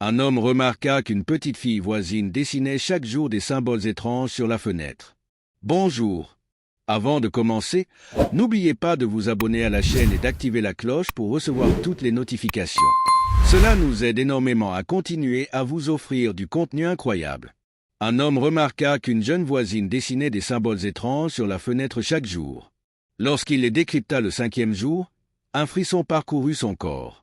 Un homme remarqua qu'une petite fille voisine dessinait chaque jour des symboles étranges sur la fenêtre. Bonjour. Avant de commencer, n'oubliez pas de vous abonner à la chaîne et d'activer la cloche pour recevoir toutes les notifications. Cela nous aide énormément à continuer à vous offrir du contenu incroyable. Un homme remarqua qu'une jeune voisine dessinait des symboles étranges sur la fenêtre chaque jour. Lorsqu'il les décrypta le 5e jour, un frisson parcourut son corps.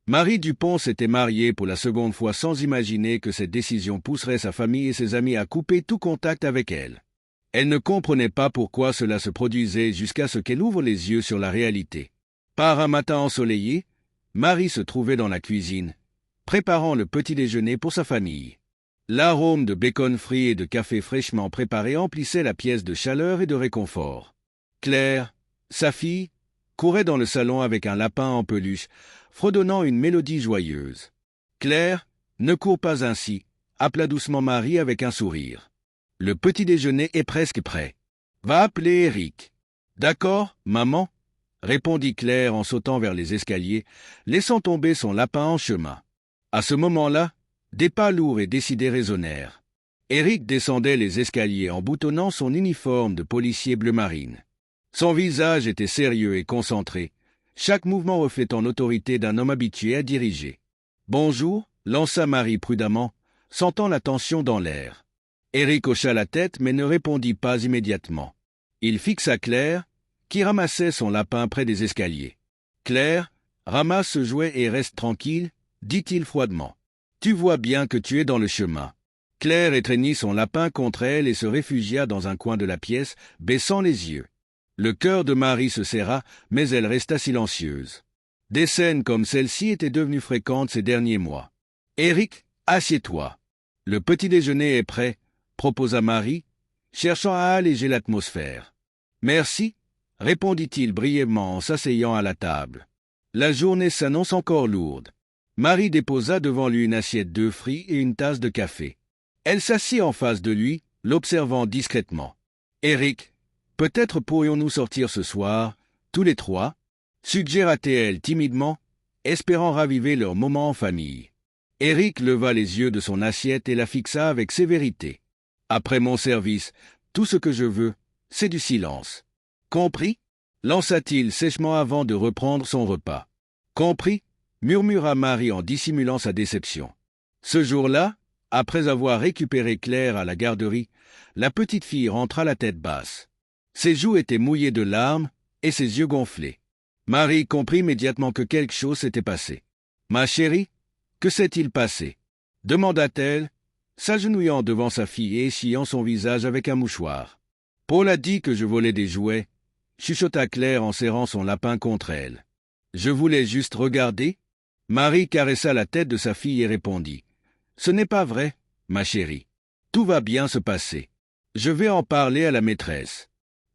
Marie Dupont s'était mariée pour la seconde fois sans imaginer que cette décision pousserait sa famille et ses amis à couper tout contact avec elle. Elle ne comprenait pas pourquoi cela se produisait jusqu'à ce qu'elle ouvre les yeux sur la réalité. Par un matin ensoleillé, Marie se trouvait dans la cuisine, préparant le petit déjeuner pour sa famille. L'arôme de bacon frit et de café fraîchement préparé emplissait la pièce de chaleur et de réconfort. Claire, sa fille, courait dans le salon avec un lapin en peluche, fredonnant une mélodie joyeuse. « Claire, ne cours pas ainsi », appela doucement Marie avec un sourire. « Le petit déjeuner est presque prêt. Va appeler Eric. »« D'accord, maman », répondit Claire en sautant vers les escaliers, laissant tomber son lapin en chemin. À ce moment-là, des pas lourds et décidés résonnèrent. Eric descendait les escaliers en boutonnant son uniforme de policier bleu marine. Son visage était sérieux et concentré, chaque mouvement reflétant l'autorité d'un homme habitué à diriger. « Bonjour », lança Marie prudemment, sentant la tension dans l'air. Eric hocha la tête mais ne répondit pas immédiatement. Il fixa Claire, qui ramassait son lapin près des escaliers. « Claire, ramasse ce jouet et reste tranquille, » dit-il froidement. « Tu vois bien que tu es dans le chemin. » Claire étreignit son lapin contre elle et se réfugia dans un coin de la pièce, baissant les yeux. Le cœur de Marie se serra, mais elle resta silencieuse. Des scènes comme celle-ci étaient devenues fréquentes ces derniers mois. « Eric, assieds-toi. Le petit déjeuner est prêt, » proposa Marie, cherchant à alléger l'atmosphère. « Merci, » répondit-il brièvement en s'asseyant à la table. La journée s'annonce encore lourde. Marie déposa devant lui une assiette d'œufs frits et une tasse de café. Elle s'assit en face de lui, l'observant discrètement. « Eric, peut-être pourrions-nous sortir ce soir, tous les trois ?» suggéra-t-elle timidement, espérant raviver leur moment en famille. Eric leva les yeux de son assiette et la fixa avec sévérité. « Après mon service, tout ce que je veux, c'est du silence. »« Compris ?» lança-t-il sèchement avant de reprendre son repas. « Compris ?» murmura Marie en dissimulant sa déception. Ce jour-là, après avoir récupéré Claire à la garderie, la petite fille rentra la tête basse. Ses joues étaient mouillées de larmes et ses yeux gonflés. Marie comprit immédiatement que quelque chose s'était passé. « Ma chérie, que s'est-il passé ?» demanda-t-elle, s'agenouillant devant sa fille et essuyant son visage avec un mouchoir. « Paul a dit que je volais des jouets », chuchota Claire en serrant son lapin contre elle. « Je voulais juste regarder. » Marie caressa la tête de sa fille et répondit. « Ce n'est pas vrai, ma chérie. Tout va bien se passer. Je vais en parler à la maîtresse. »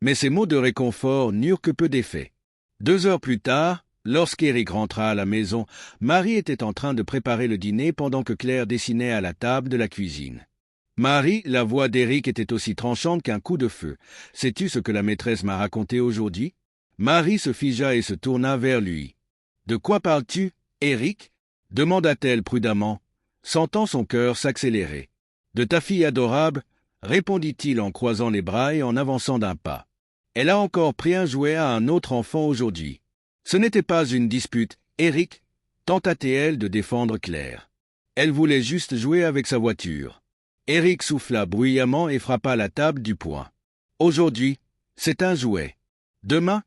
Mais ces mots de réconfort n'eurent que peu d'effet. 2 heures plus tard, lorsqu'Éric rentra à la maison, Marie était en train de préparer le dîner pendant que Claire dessinait à la table de la cuisine. « Marie, la voix d'Éric était aussi tranchante qu'un coup de feu. Sais-tu ce que la maîtresse m'a raconté aujourd'hui ?» Marie se figea et se tourna vers lui. « De quoi parles-tu, Éric ?» demanda-t-elle prudemment, sentant son cœur s'accélérer. « De ta fille adorable » répondit-il en croisant les bras et en avançant d'un pas. « Elle a encore pris un jouet à un autre enfant aujourd'hui. » « Ce n'était pas une dispute, Éric, » tenta-t-elle de défendre Claire. Elle voulait juste jouer avec sa voiture. Éric souffla bruyamment et frappa la table du poing. « Aujourd'hui, c'est un jouet. Demain,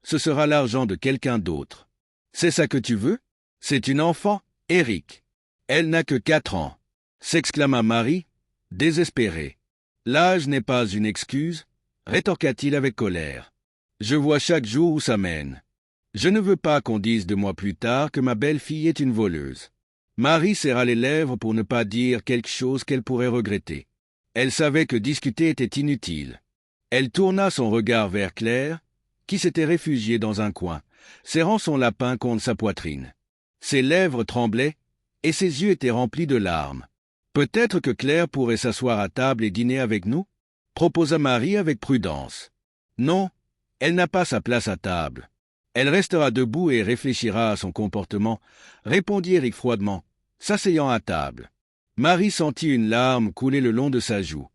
ce sera l'argent de quelqu'un d'autre. C'est ça que tu veux ? C'est une enfant, Éric. Elle n'a que 4 ans, » s'exclama Marie, désespérée. « L'âge n'est pas une excuse, » rétorqua-t-il avec colère. « Je vois chaque jour où ça mène. Je ne veux pas qu'on dise de moi plus tard que ma belle-fille est une voleuse. » Marie serra les lèvres pour ne pas dire quelque chose qu'elle pourrait regretter. Elle savait que discuter était inutile. Elle tourna son regard vers Claire, qui s'était réfugiée dans un coin, serrant son lapin contre sa poitrine. Ses lèvres tremblaient et ses yeux étaient remplis de larmes. « Peut-être que Claire pourrait s'asseoir à table et dîner avec nous ?» proposa Marie avec prudence. « Non, elle n'a pas sa place à table. Elle restera debout et réfléchira à son comportement, » répondit Éric froidement, s'asseyant à table. Marie sentit une larme couler le long de sa joue.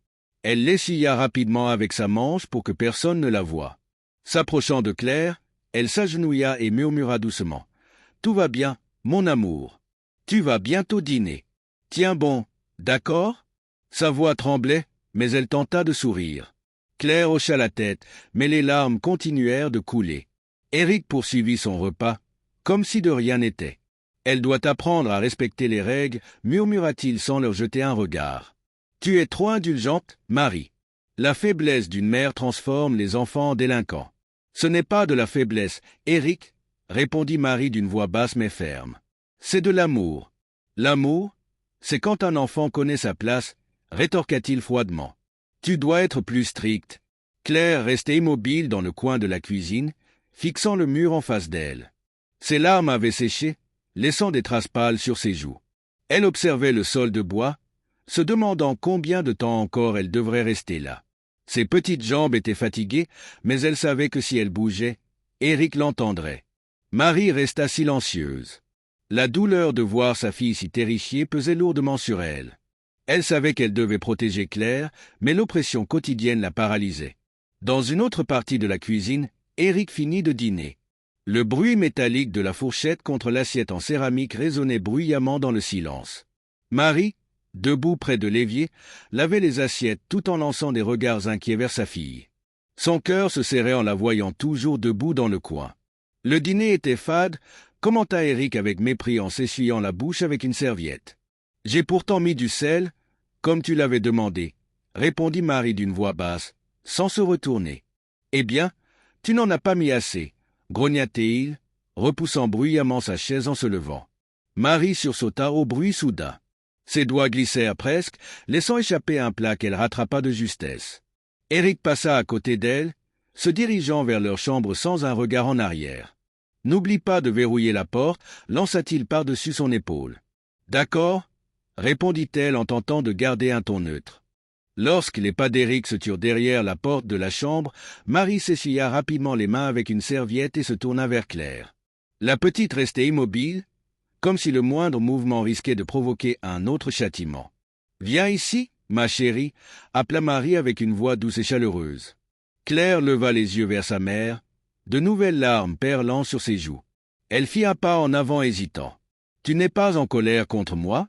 Elle l'essuya rapidement avec sa manche pour que personne ne la voie. S'approchant de Claire, elle s'agenouilla et murmura doucement. « Tout va bien, mon amour. Tu vas bientôt dîner. Tiens bon, d'accord ?» Sa voix tremblait, mais elle tenta de sourire. Claire hocha la tête, mais les larmes continuèrent de couler. Éric poursuivit son repas, comme si de rien n'était. « Elle doit apprendre à respecter les règles, » murmura-t-il sans leur jeter un regard. « Tu es trop indulgente, Marie. La faiblesse d'une mère transforme les enfants en délinquants. »« Ce n'est pas de la faiblesse, Éric, » répondit Marie d'une voix basse mais ferme. « C'est de l'amour. »« L'amour, c'est quand un enfant connaît sa place, » rétorqua-t-il froidement. « Tu dois être plus stricte. » Claire restait immobile dans le coin de la cuisine, fixant le mur en face d'elle. Ses larmes avaient séché, laissant des traces pâles sur ses joues. Elle observait le sol de bois, se demandant combien de temps encore elle devrait rester là. Ses petites jambes étaient fatiguées, mais elle savait que si elle bougeait, Éric l'entendrait. Marie resta silencieuse. La douleur de voir sa fille si terrifiée pesait lourdement sur elle. Elle savait qu'elle devait protéger Claire, mais l'oppression quotidienne la paralysait. Dans une autre partie de la cuisine, Éric finit de dîner. Le bruit métallique de la fourchette contre l'assiette en céramique résonnait bruyamment dans le silence. Marie, debout près de l'évier, lavait les assiettes tout en lançant des regards inquiets vers sa fille. Son cœur se serrait en la voyant toujours debout dans le coin. Le dîner était fade, commenta Éric avec mépris en s'essuyant la bouche avec une serviette. « J'ai pourtant mis du sel, comme tu l'avais demandé, » répondit Marie d'une voix basse, sans se retourner. « Eh bien, tu n'en as pas mis assez, » grogna-t-il, repoussant bruyamment sa chaise en se levant. Marie sursauta au bruit soudain. Ses doigts glissèrent presque, laissant échapper un plat qu'elle rattrapa de justesse. Éric passa à côté d'elle, se dirigeant vers leur chambre sans un regard en arrière. « N'oublie pas de verrouiller la porte, » lança-t-il par-dessus son épaule. « D'accord » répondit-elle en tentant de garder un ton neutre. Lorsque les pas d'Éric se turent derrière la porte de la chambre, Marie s'essuya rapidement les mains avec une serviette et se tourna vers Claire. La petite restait immobile, comme si le moindre mouvement risquait de provoquer un autre châtiment. « Viens ici, ma chérie » appela Marie avec une voix douce et chaleureuse. Claire leva les yeux vers sa mère, de nouvelles larmes perlant sur ses joues. Elle fit un pas en avant hésitant. « Tu n'es pas en colère contre moi »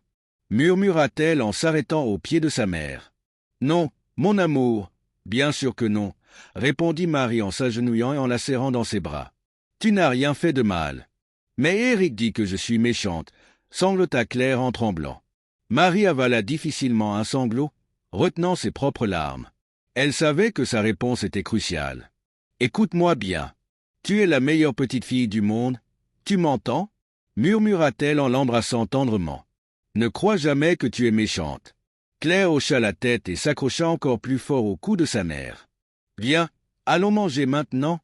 murmura-t-elle en s'arrêtant aux pieds de sa mère. « Non, mon amour, bien sûr que non » répondit Marie en s'agenouillant et en la serrant dans ses bras. « Tu n'as rien fait de mal. » « Mais Éric dit que je suis méchante » sanglota Claire en tremblant. Marie avala difficilement un sanglot, retenant ses propres larmes. Elle savait que sa réponse était cruciale. « Écoute-moi bien. Tu es la meilleure petite fille du monde. Tu m'entends » murmura-t-elle en l'embrassant tendrement. « Ne crois jamais que tu es méchante. » Claire hocha la tête et s'accrocha encore plus fort au cou de sa mère. « Viens, allons manger maintenant »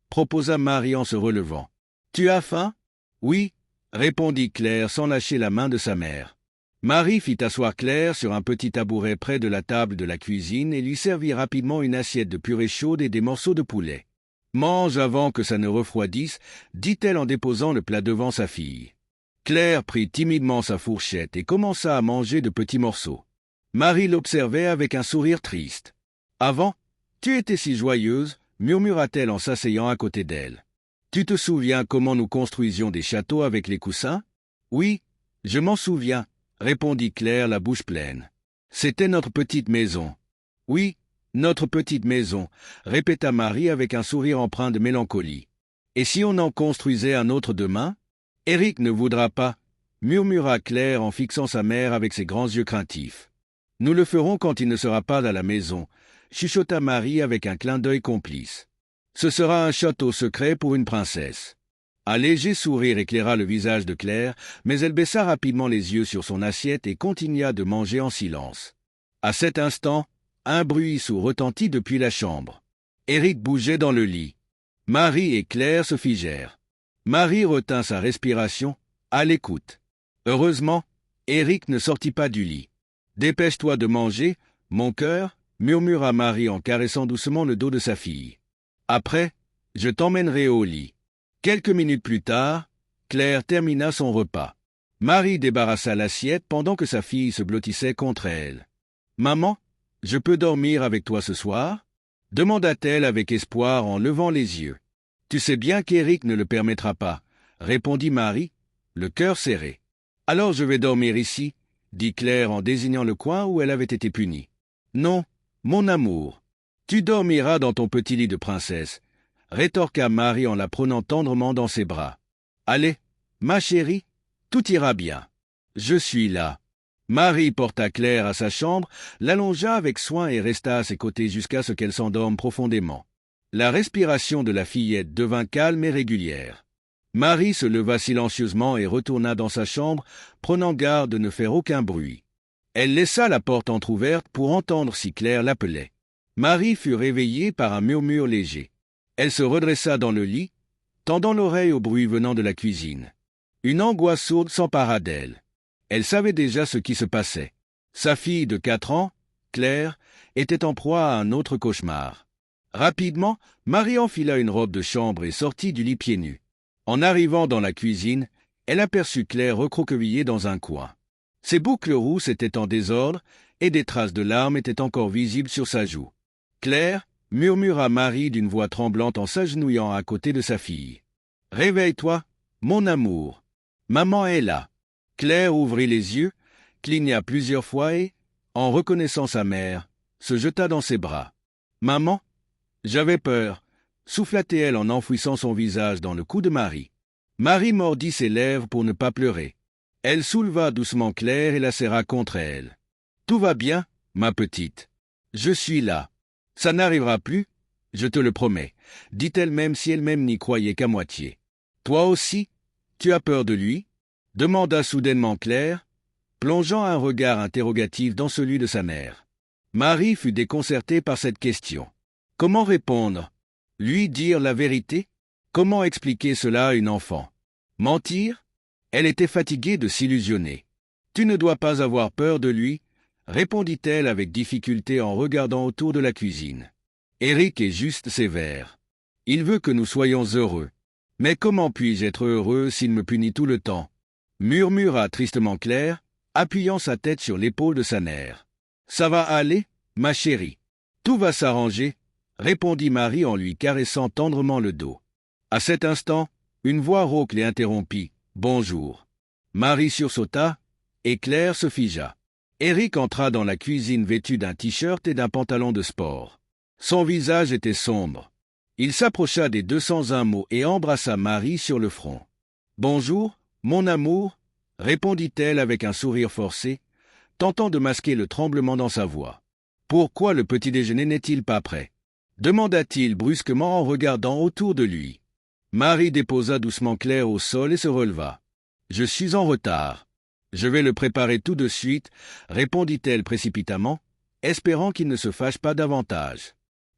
proposa Marie en se relevant. « Tu as faim » ? « Oui » répondit Claire sans lâcher la main de sa mère. Marie fit asseoir Claire sur un petit tabouret près de la table de la cuisine et lui servit rapidement une assiette de purée chaude et des morceaux de poulet. « Mange avant que ça ne refroidisse » dit-elle en déposant le plat devant sa fille. Claire prit timidement sa fourchette et commença à manger de petits morceaux. Marie l'observait avec un sourire triste. « Avant, tu étais si joyeuse » murmura-t-elle en s'asseyant à côté d'elle. « Tu te souviens comment nous construisions des châteaux avec les coussins ?»« Oui, je m'en souviens, » répondit Claire la bouche pleine. « C'était notre petite maison. »« Oui, notre petite maison, » répéta Marie avec un sourire empreint de mélancolie. « Et si on en construisait un autre demain ?»« Éric ne voudra pas, » murmura Claire en fixant sa mère avec ses grands yeux craintifs. « Nous le ferons quand il ne sera pas à la maison, » chuchota Marie avec un clin d'œil complice. Ce sera un château secret pour une princesse. Un léger sourire éclaira le visage de Claire, mais elle baissa rapidement les yeux sur son assiette et continua de manger en silence. À cet instant, un bruit sourd retentit depuis la chambre. Éric bougeait dans le lit. Marie et Claire se figèrent. Marie retint sa respiration, à l'écoute. Heureusement, Éric ne sortit pas du lit. « Dépêche-toi de manger, mon cœur » murmura Marie en caressant doucement le dos de sa fille. « Après, je t'emmènerai au lit. » Quelques minutes plus tard, Claire termina son repas. Marie débarrassa l'assiette pendant que sa fille se blottissait contre elle. « Maman, je peux dormir avec toi ce soir ?» demanda-t-elle avec espoir en levant les yeux. « Tu sais bien qu'Éric ne le permettra pas, » répondit Marie, le cœur serré. « Alors je vais dormir ici, » dit Claire en désignant le coin où elle avait été punie. « Non, mon amour, tu dormiras dans ton petit lit de princesse, » rétorqua Marie en la prenant tendrement dans ses bras. « Allez, ma chérie, tout ira bien. Je suis là. » Marie porta Claire à sa chambre, l'allongea avec soin et resta à ses côtés jusqu'à ce qu'elle s'endorme profondément. La respiration de la fillette devint calme et régulière. Marie se leva silencieusement et retourna dans sa chambre, prenant garde de ne faire aucun bruit. Elle laissa la porte entr'ouverte pour entendre si Claire l'appelait. Marie fut réveillée par un murmure léger. Elle se redressa dans le lit, tendant l'oreille au bruit venant de la cuisine. Une angoisse sourde s'empara d'elle. Elle savait déjà ce qui se passait. Sa fille de 4 ans, Claire, était en proie à un autre cauchemar. Rapidement, Marie enfila une robe de chambre et sortit du lit pieds nus. En arrivant dans la cuisine, elle aperçut Claire recroquevillée dans un coin. Ses boucles rousses étaient en désordre et des traces de larmes étaient encore visibles sur sa joue. « Claire » murmura Marie d'une voix tremblante en s'agenouillant à côté de sa fille. « Réveille-toi, mon amour. Maman est là. » Claire ouvrit les yeux, cligna plusieurs fois et, en reconnaissant sa mère, se jeta dans ses bras. « Maman, j'avais peur », souffla-t-elle en enfouissant son visage dans le cou de Marie. Marie mordit ses lèvres pour ne pas pleurer. Elle souleva doucement Claire et la serra contre elle. « Tout va bien, ma petite. Je suis là. Ça n'arrivera plus, je te le promets, » dit-elle même si elle-même n'y croyait qu'à moitié. « Toi aussi, tu as peur de lui ?» demanda soudainement Claire, plongeant un regard interrogatif dans celui de sa mère. Marie fut déconcertée par cette question. Comment répondre? Lui dire la vérité? Comment expliquer cela à une enfant? Mentir? Elle était fatiguée de s'illusionner. « Tu ne dois pas avoir peur de lui, » répondit-elle avec difficulté en regardant autour de la cuisine. « Éric est juste sévère. Il veut que nous soyons heureux. Mais comment puis-je être heureux s'il me punit tout le temps ?» murmura tristement Claire, appuyant sa tête sur l'épaule de sa mère. « Ça va aller, ma chérie. Tout va s'arranger, » répondit Marie en lui caressant tendrement le dos. À cet instant, une voix rauque les interrompit. « Bonjour. » Marie sursauta, et Claire se figea. Éric entra dans la cuisine vêtu d'un t-shirt et d'un pantalon de sport. Son visage était sombre. Il s'approcha des 201 mots et embrassa Marie sur le front. « Bonjour, mon amour, » répondit-elle avec un sourire forcé, tentant de masquer le tremblement dans sa voix. « Pourquoi le petit déjeuner n'est-il pas prêt ?» demanda-t-il brusquement en regardant autour de lui. Marie déposa doucement Claire au sol et se releva. « Je suis en retard. Je vais le préparer tout de suite, » répondit-elle précipitamment, espérant qu'il ne se fâche pas davantage.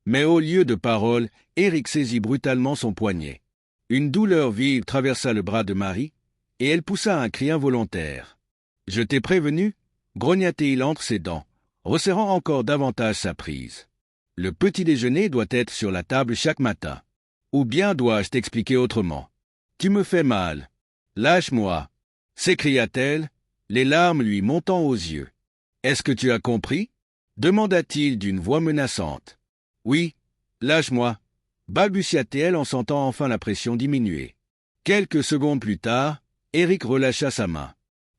Mais au lieu de paroles, Éric saisit brutalement son poignet. Une douleur vive traversa le bras de Marie, et elle poussa un cri involontaire. « Je t'ai prévenu » grogna-t-il entre ses dents, resserrant encore davantage sa prise. « Le petit déjeuner doit être sur la table chaque matin. Ou bien dois-je t'expliquer autrement? Tu me fais mal. Lâche-moi » s'écria-t-elle, les larmes lui montant aux yeux. « Est-ce que tu as compris » demanda-t-il d'une voix menaçante. « Oui, lâche-moi » balbutia-t-elle en sentant enfin la pression diminuer. Quelques secondes plus tard, Éric relâcha sa main.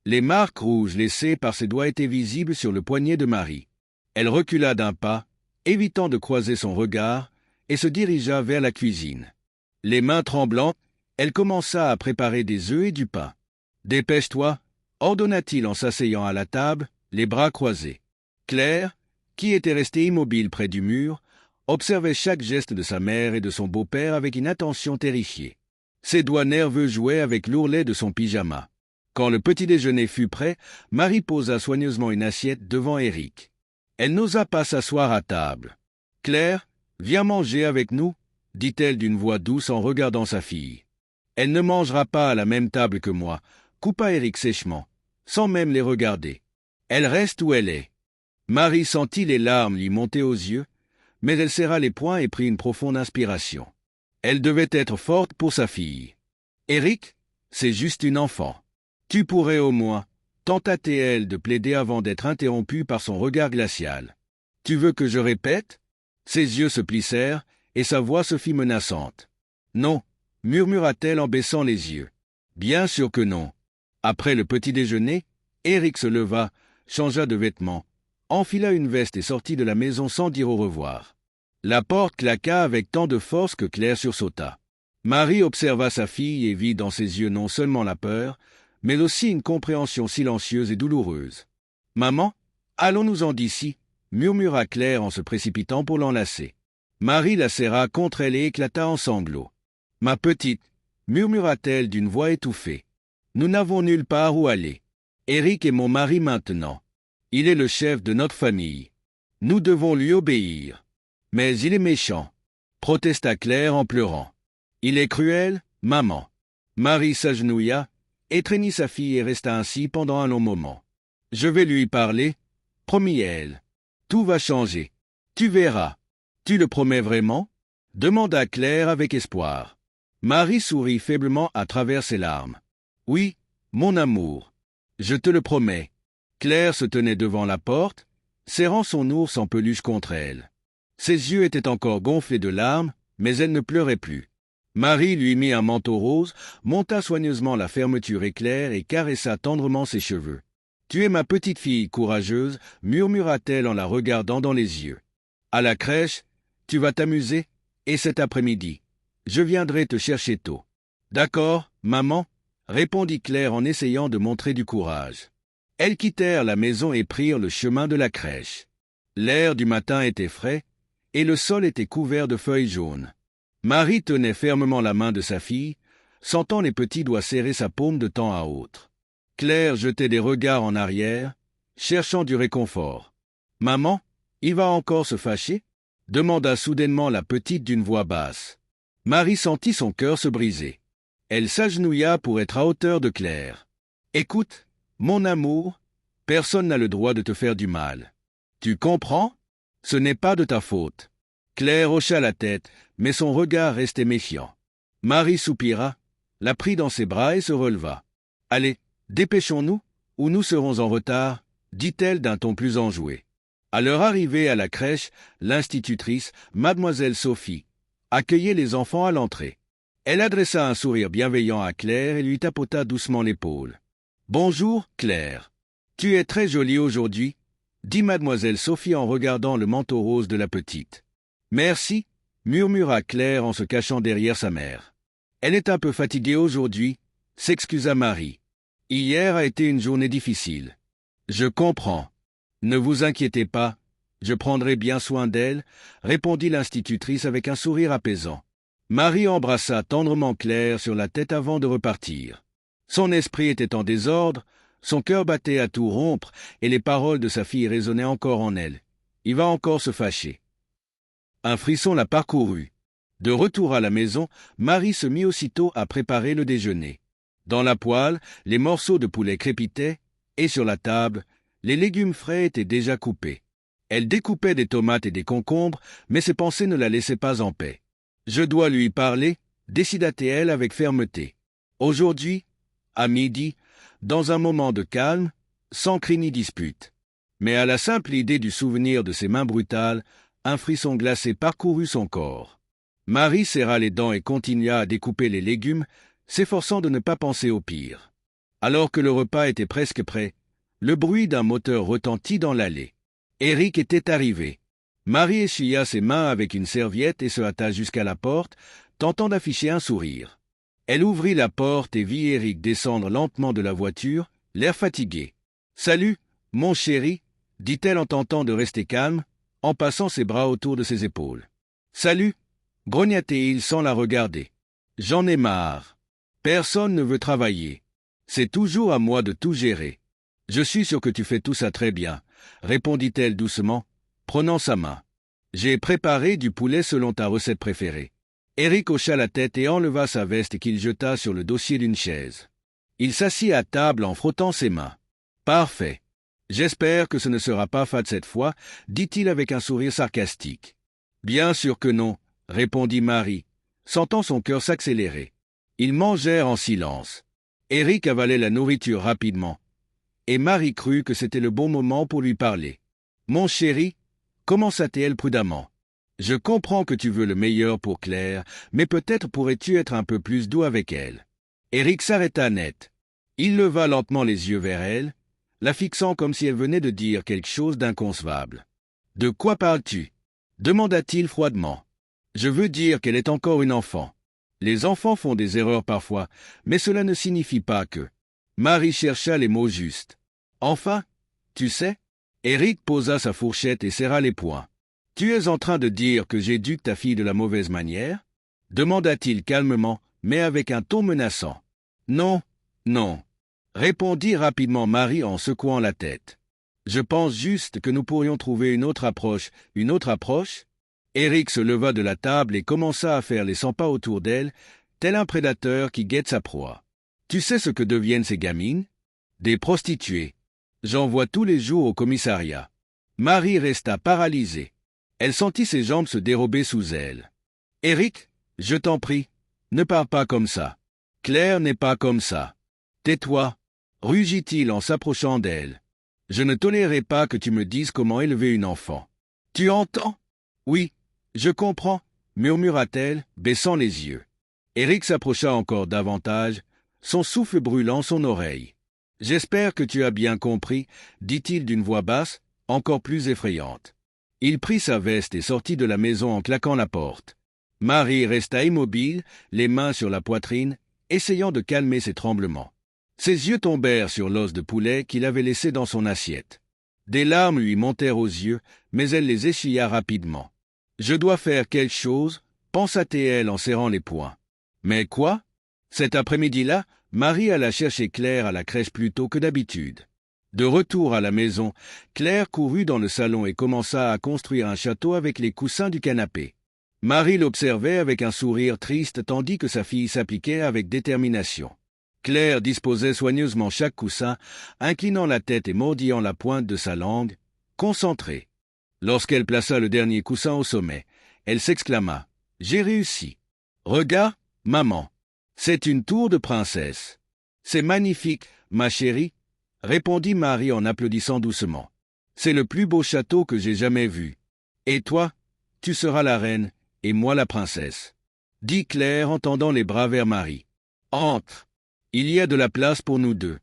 Les marques rouges laissées par ses doigts étaient visibles sur le poignet de Marie. Elle recula d'un pas, évitant de croiser son regard, et se dirigea vers la cuisine. Les mains tremblantes, elle commença à préparer des œufs et du pain. « Dépêche-toi » ordonna-t-il en s'asseyant à la table, les bras croisés. Claire, qui était restée immobile près du mur, observait chaque geste de sa mère et de son beau-père avec une attention terrifiée. Ses doigts nerveux jouaient avec l'ourlet de son pyjama. Quand le petit déjeuner fut prêt, Marie posa soigneusement une assiette devant Éric. Elle n'osa pas s'asseoir à table. « Claire, viens manger avec nous » dit-elle d'une voix douce en regardant sa fille. « Elle ne mangera pas à la même table que moi » coupa Éric sèchement, sans même les regarder. « Elle reste où elle est. » Marie sentit les larmes lui monter aux yeux, mais elle serra les poings et prit une profonde inspiration. Elle devait être forte pour sa fille. « Éric, c'est juste une enfant. Tu pourrais au moins, tenta-t-elle de plaider avant d'être interrompue par son regard glacial. Tu veux que je répète? Ses yeux se plissèrent, et sa voix se fit menaçante. Non, murmura-t-elle en baissant les yeux. Bien sûr que non. Après le petit déjeuner, Eric se leva, changea de vêtements, enfila une veste et sortit de la maison sans dire au revoir. La porte claqua avec tant de force que Claire sursauta. Marie observa sa fille et vit dans ses yeux non seulement la peur, mais aussi une compréhension silencieuse et douloureuse. « Maman, allons-nous-en d'ici » murmura Claire en se précipitant pour l'enlacer. Marie la serra contre elle et éclata en sanglots. « Ma petite » murmura-t-elle d'une voix étouffée. « Nous n'avons nulle part où aller. Eric est mon mari maintenant. Il est le chef de notre famille. Nous devons lui obéir. Mais il est méchant, » protesta Claire en pleurant. « Il est cruel, maman. » Marie s'agenouilla, étreignit sa fille et resta ainsi pendant un long moment. « Je vais lui parler, » promit-elle. « Tout va changer. Tu verras. »« Tu le promets vraiment ?» demanda Claire avec espoir. Marie sourit faiblement à travers ses larmes. « Oui, mon amour. Je te le promets. » Claire se tenait devant la porte, serrant son ours en peluche contre elle. Ses yeux étaient encore gonflés de larmes, mais elle ne pleurait plus. Marie lui mit un manteau rose, monta soigneusement la fermeture éclair et caressa tendrement ses cheveux. « Tu es ma petite fille courageuse, » murmura-t-elle en la regardant dans les yeux. « À la crèche, tu vas t'amuser, et cet après-midi, je viendrai te chercher tôt. »« D'accord, maman » répondit Claire en essayant de montrer du courage. Elles quittèrent la maison et prirent le chemin de la crèche. L'air du matin était frais, et le sol était couvert de feuilles jaunes. Marie tenait fermement la main de sa fille, sentant les petits doigts serrer sa paume de temps à autre. Claire jetait des regards en arrière, cherchant du réconfort. « Maman, il va encore se fâcher ?» demanda soudainement la petite d'une voix basse. Marie sentit son cœur se briser. Elle s'agenouilla pour être à hauteur de Claire. « Écoute, mon amour, personne n'a le droit de te faire du mal. Tu comprends? Ce n'est pas de ta faute. » Claire hocha la tête, mais son regard restait méfiant. Marie soupira, la prit dans ses bras et se releva. « Allez, dépêchons-nous, ou nous serons en retard, » dit-elle d'un ton plus enjoué. À leur arrivée à la crèche, l'institutrice, mademoiselle Sophie, accueillait les enfants à l'entrée. Elle adressa un sourire bienveillant à Claire et lui tapota doucement l'épaule. « Bonjour, Claire. Tu es très jolie aujourd'hui, » dit mademoiselle Sophie en regardant le manteau rose de la petite. « Merci, » murmura Claire en se cachant derrière sa mère. « Elle est un peu fatiguée aujourd'hui, » s'excusa Marie. « Hier a été une journée difficile. »« Je comprends. Ne vous inquiétez pas, je prendrai bien soin d'elle, » répondit l'institutrice avec un sourire apaisant. Marie embrassa tendrement Claire sur la tête avant de repartir. Son esprit était en désordre, son cœur battait à tout rompre, et les paroles de sa fille résonnaient encore en elle. Il va encore se fâcher. Un frisson la parcourut. De retour à la maison, Marie se mit aussitôt à préparer le déjeuner. Dans la poêle, les morceaux de poulet crépitaient, et sur la table, les légumes frais étaient déjà coupés. Elle découpait des tomates et des concombres, mais ses pensées ne la laissaient pas en paix. « Je dois lui parler » décida-t-elle avec fermeté. Aujourd'hui, à midi, dans un moment de calme, sans cri ni dispute. Mais à la simple idée du souvenir de ses mains brutales, un frisson glacé parcourut son corps. Marie serra les dents et continua à découper les légumes, s'efforçant de ne pas penser au pire. Alors que le repas était presque prêt, le bruit d'un moteur retentit dans l'allée. Eric était arrivé. Marie essuya ses mains avec une serviette et se hâta jusqu'à la porte, tentant d'afficher un sourire. Elle ouvrit la porte et vit Eric descendre lentement de la voiture, l'air fatigué. « Salut, mon chéri » dit-elle en tentant de rester calme, en passant ses bras autour de ses épaules. « Salut » grogna-t-il sans la regarder. « J'en ai marre. Personne ne veut travailler. C'est toujours à moi de tout gérer. Je suis sûr que tu fais tout ça très bien, » répondit-elle doucement, prenant sa main. « J'ai préparé du poulet selon ta recette préférée. » Eric hocha la tête et enleva sa veste qu'il jeta sur le dossier d'une chaise. Il s'assit à table en frottant ses mains. « Parfait. J'espère que ce ne sera pas fade cette fois, » dit-il avec un sourire sarcastique. « Bien sûr que non, » répondit Marie, sentant son cœur s'accélérer. Ils mangèrent en silence. Eric avalait la nourriture rapidement, et Marie crut que c'était le bon moment pour lui parler. « Mon chéri, commença-t-elle prudemment. Je comprends que tu veux le meilleur pour Claire, mais peut-être pourrais-tu être un peu plus doux avec elle. » Eric s'arrêta net. Il leva lentement les yeux vers elle, la fixant comme si elle venait de dire quelque chose d'inconcevable. « De quoi parles-tu » demanda-t-il froidement. « Je veux dire qu'elle est encore une enfant. Les enfants font des erreurs parfois, mais cela ne signifie pas que... » Marie chercha les mots justes. « Enfin, tu sais ?» Eric posa sa fourchette et serra les poings. « Tu es en train de dire que j'éduque ta fille de la mauvaise manière ?» demanda-t-il calmement, mais avec un ton menaçant. « Non, non, » répondit rapidement Marie en secouant la tête. « Je pense juste que nous pourrions trouver une autre approche. » « Une autre approche ?» Eric se leva de la table et commença à faire les 100 pas autour d'elle, tel un prédateur qui guette sa proie. « Tu sais ce que deviennent ces gamines ? Des prostituées. J'en vois tous les jours au commissariat. » Marie resta paralysée. Elle sentit ses jambes se dérober sous elle. « Eric, je t'en prie, ne parle pas comme ça. Claire n'est pas comme ça. Tais-toi, » rugit-il en s'approchant d'elle. « Je ne tolérerai pas que tu me dises comment élever une enfant. »« Tu entends ? » ?»« Oui, je comprends, » murmura-t-elle, baissant les yeux. Eric s'approcha encore davantage, son souffle brûlant son oreille. « J'espère que tu as bien compris, » dit-il d'une voix basse, encore plus effrayante. Il prit sa veste et sortit de la maison en claquant la porte. Marie resta immobile, les mains sur la poitrine, essayant de calmer ses tremblements. Ses yeux tombèrent sur l'os de poulet qu'il avait laissé dans son assiette. Des larmes lui montèrent aux yeux, mais elle les essuya rapidement. « Je dois faire quelque chose, » pensa-t-elle en serrant les poings. Mais quoi ? Cet après-midi-là, Marie alla chercher Claire à la crèche plus tôt que d'habitude. De retour à la maison, Claire courut dans le salon et commença à construire un château avec les coussins du canapé. Marie l'observait avec un sourire triste tandis que sa fille s'appliquait avec détermination. Claire disposait soigneusement chaque coussin, inclinant la tête et mordillant la pointe de sa langue, concentrée. Lorsqu'elle plaça le dernier coussin au sommet, elle s'exclama « J'ai réussi. Regarde, maman, c'est une tour de princesse. »« C'est magnifique, ma chérie, » répondit Marie en applaudissant doucement. « C'est le plus beau château que j'ai jamais vu. Et toi, tu seras la reine, et moi la princesse. » dit Claire en tendant les bras vers Marie. « Entre. Il y a de la place pour nous deux. »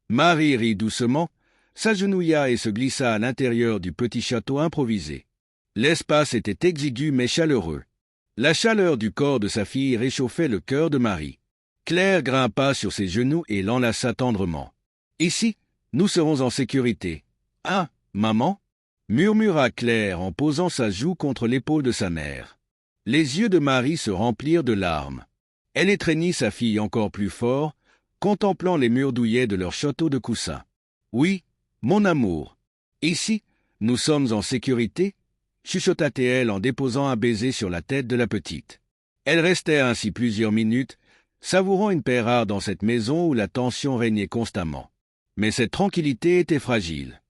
Marie rit doucement, s'agenouilla et se glissa à l'intérieur du petit château improvisé. L'espace était exigu mais chaleureux. La chaleur du corps de sa fille réchauffait le cœur de Marie. Claire grimpa sur ses genoux et l'enlaça tendrement. « Ici, nous serons en sécurité. »« Ah, maman » murmura Claire en posant sa joue contre l'épaule de sa mère. Les yeux de Marie se remplirent de larmes. Elle étreignit sa fille encore plus fort, contemplant les murs douillets de leur château de coussins. « Oui, mon amour, ici, nous sommes en sécurité » chuchota-t-elle en déposant un baiser sur la tête de la petite. Elle restait ainsi plusieurs minutes, savourant une paix rare dans cette maison où la tension régnait constamment. Mais cette tranquillité était fragile.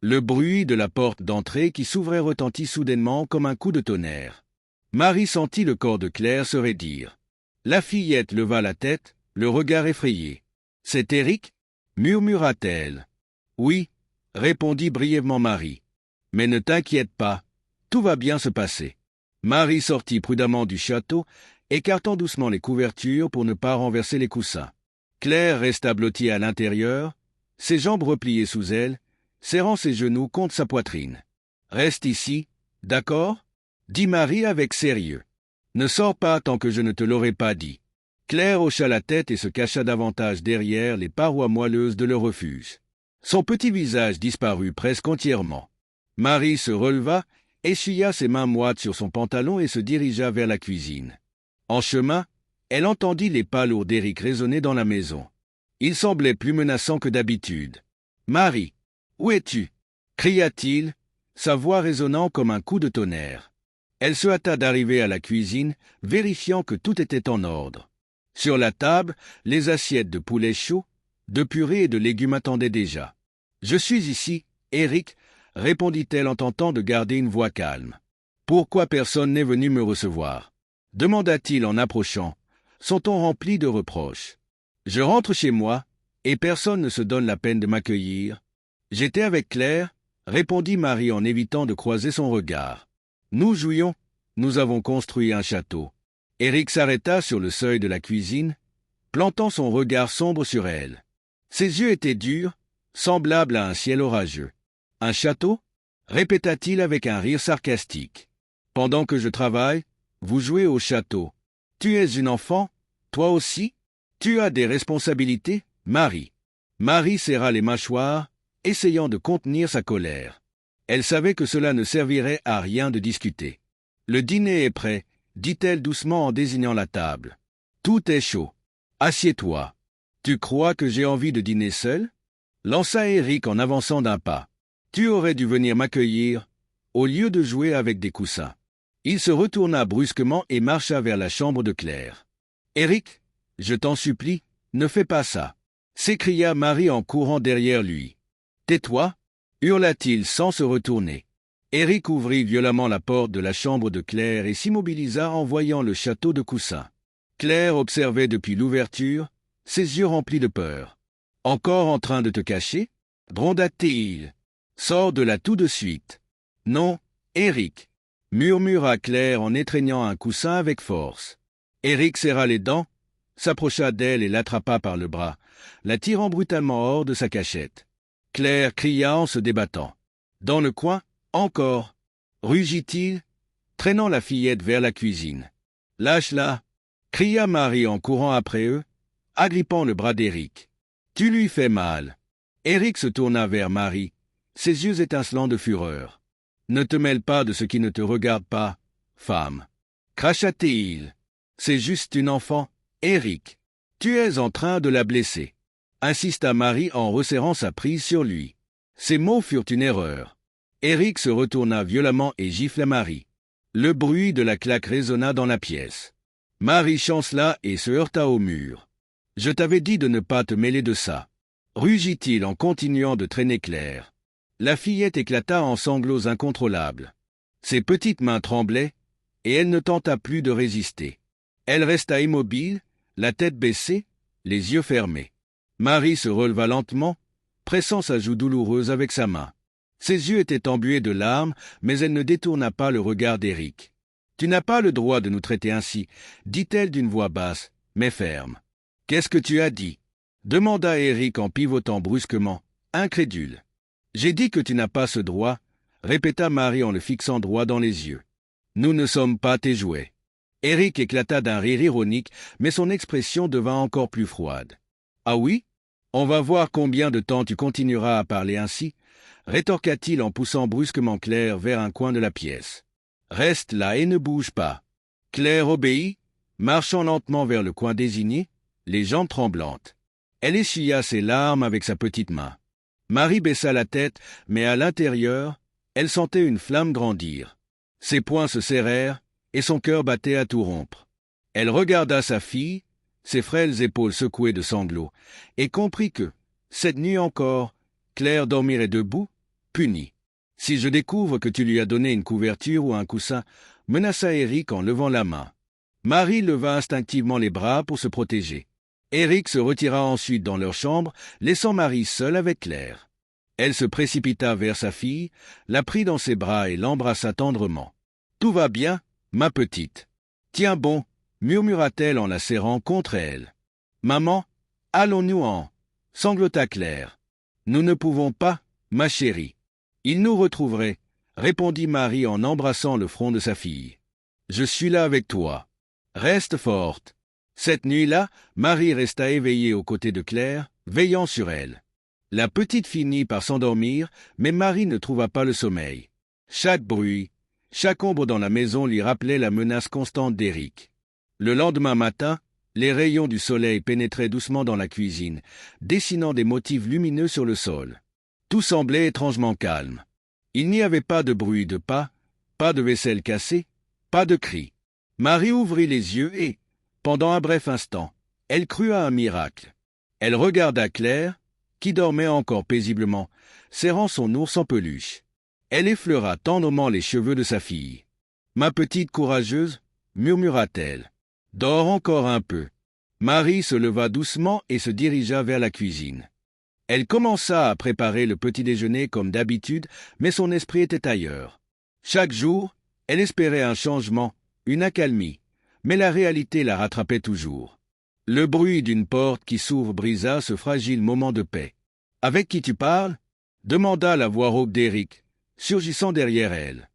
Le bruit de la porte d'entrée qui s'ouvrait retentit soudainement comme un coup de tonnerre. Marie sentit le corps de Claire se raidir. La fillette leva la tête, le regard effrayé. « C'est Eric » murmura-t-elle. « Oui » répondit brièvement Marie. « Mais ne t'inquiète pas, tout va bien se passer. » Marie sortit prudemment du château, écartant doucement les couvertures pour ne pas renverser les coussins. Claire resta blottie à l'intérieur, ses jambes repliées sous elle, serrant ses genoux contre sa poitrine. « Reste ici, d'accord » dit Marie avec sérieux. « Ne sors pas tant que je ne te l'aurai pas dit. » Claire hocha la tête et se cacha davantage derrière les parois moelleuses de leur refuge. Son petit visage disparut presque entièrement. Marie se releva, essuya ses mains moites sur son pantalon et se dirigea vers la cuisine. En chemin, elle entendit les pas lourds d'Éric résonner dans la maison. Il semblait plus menaçant que d'habitude. « Marie, où es-tu » cria-t-il, sa voix résonnant comme un coup de tonnerre. Elle se hâta d'arriver à la cuisine, vérifiant que tout était en ordre. Sur la table, les assiettes de poulet chaud, de purée et de légumes attendaient déjà. « Je suis ici, Éric, » répondit-elle en tentant de garder une voix calme. « Pourquoi personne n'est venu me recevoir » demanda-t-il en approchant, son ton rempli de reproches. « Je rentre chez moi, et personne ne se donne la peine de m'accueillir. J'étais avec Claire, répondit Marie en évitant de croiser son regard. Nous jouions, nous avons construit un château. Éric s'arrêta sur le seuil de la cuisine, plantant son regard sombre sur elle. Ses yeux étaient durs, semblables à un ciel orageux. Un château? Répéta-t-il avec un rire sarcastique. Pendant que je travaille, vous jouez au château. Tu es une enfant, toi aussi? Tu as des responsabilités, Marie. Marie serra les mâchoires, essayant de contenir sa colère. Elle savait que cela ne servirait à rien de discuter. Le dîner est prêt, dit-elle doucement en désignant la table. Tout est chaud. Assieds-toi. Tu crois que j'ai envie de dîner seul? Lança Éric en avançant d'un pas. Tu aurais dû venir m'accueillir, au lieu de jouer avec des coussins. Il se retourna brusquement et marcha vers la chambre de Claire. Éric, je t'en supplie, ne fais pas ça, s'écria Marie en courant derrière lui. Tais-toi, hurla-t-il sans se retourner. Éric ouvrit violemment la porte de la chambre de Claire et s'immobilisa en voyant le château de coussins. Claire observait depuis l'ouverture, ses yeux remplis de peur. Encore en train de te cacher? Gronda-t-il. Sors de là tout de suite. Non, Éric, murmura Claire en étreignant un coussin avec force. Éric serra les dents, s'approcha d'elle et l'attrapa par le bras, la tirant brutalement hors de sa cachette. Claire cria en se débattant. Dans le coin, encore, rugit-il, traînant la fillette vers la cuisine. Lâche-la, cria Marie en courant après eux, agrippant le bras d'Éric. Tu lui fais mal. Éric se tourna vers Marie, ses yeux étincelants de fureur. Ne te mêle pas de ce qui ne te regarde pas, femme. Cracha-t-il. C'est juste une enfant, Éric. Tu es en train de la blesser. Insista Marie en resserrant sa prise sur lui. Ces mots furent une erreur. Éric se retourna violemment et gifla Marie. Le bruit de la claque résonna dans la pièce. Marie chancela et se heurta au mur. Je t'avais dit de ne pas te mêler de ça, rugit-il en continuant de traîner Claire. La fillette éclata en sanglots incontrôlables. Ses petites mains tremblaient, et elle ne tenta plus de résister. Elle resta immobile, la tête baissée, les yeux fermés. Marie se releva lentement, pressant sa joue douloureuse avec sa main. Ses yeux étaient embués de larmes, mais elle ne détourna pas le regard d'Éric. « Tu n'as pas le droit de nous traiter ainsi, » dit-elle d'une voix basse, mais ferme. « Qu'est-ce que tu as dit ?» demanda Éric en pivotant brusquement, incrédule. « J'ai dit que tu n'as pas ce droit, » répéta Marie en le fixant droit dans les yeux. « Nous ne sommes pas tes jouets. » Éric éclata d'un rire ironique, mais son expression devint encore plus froide. « Ah oui? On va voir combien de temps tu continueras à parler ainsi, » rétorqua-t-il en poussant brusquement Claire vers un coin de la pièce. « Reste là et ne bouge pas. » Claire obéit, marchant lentement vers le coin désigné, les jambes tremblantes. Elle essuya ses larmes avec sa petite main. Marie baissa la tête, mais à l'intérieur, elle sentait une flamme grandir. Ses poings se serrèrent, et son cœur battait à tout rompre. Elle regarda sa fille, ses frêles épaules secouées de sanglots, et comprit que, cette nuit encore, Claire dormirait debout, punie. « Si je découvre que tu lui as donné une couverture ou un coussin, » menaça Éric en levant la main. Marie leva instinctivement les bras pour se protéger. Éric se retira ensuite dans leur chambre, laissant Marie seule avec Claire. Elle se précipita vers sa fille, la prit dans ses bras et l'embrassa tendrement. « Tout va bien, ma petite. Tiens bon, » murmura-t-elle en la serrant contre elle. « Maman, allons-nous-en » sanglota Claire. « Nous ne pouvons pas, ma chérie. Il nous retrouverait, » répondit Marie en embrassant le front de sa fille. « Je suis là avec toi. Reste forte. » Cette nuit-là, Marie resta éveillée aux côtés de Claire, veillant sur elle. La petite finit par s'endormir, mais Marie ne trouva pas le sommeil. Chaque bruit, chaque ombre dans la maison lui rappelait la menace constante d'Éric. Le lendemain matin, les rayons du soleil pénétraient doucement dans la cuisine, dessinant des motifs lumineux sur le sol. Tout semblait étrangement calme. Il n'y avait pas de bruit de pas de vaisselle cassée, pas de cris. Marie ouvrit les yeux et, pendant un bref instant, elle crut à un miracle. Elle regarda Claire, qui dormait encore paisiblement, serrant son ours en peluche. Elle effleura tendrement les cheveux de sa fille. « Ma petite courageuse, » murmura-t-elle. « Dors encore un peu. Marie se leva doucement et se dirigea vers la cuisine. Elle commença à préparer le petit déjeuner comme d'habitude, mais son esprit était ailleurs. Chaque jour, elle espérait un changement, une accalmie, mais la réalité la rattrapait toujours. Le bruit d'une porte qui s'ouvre brisa ce fragile moment de paix. « Avec qui tu parles ?» demanda la voix rauque d'Éric, surgissant derrière elle.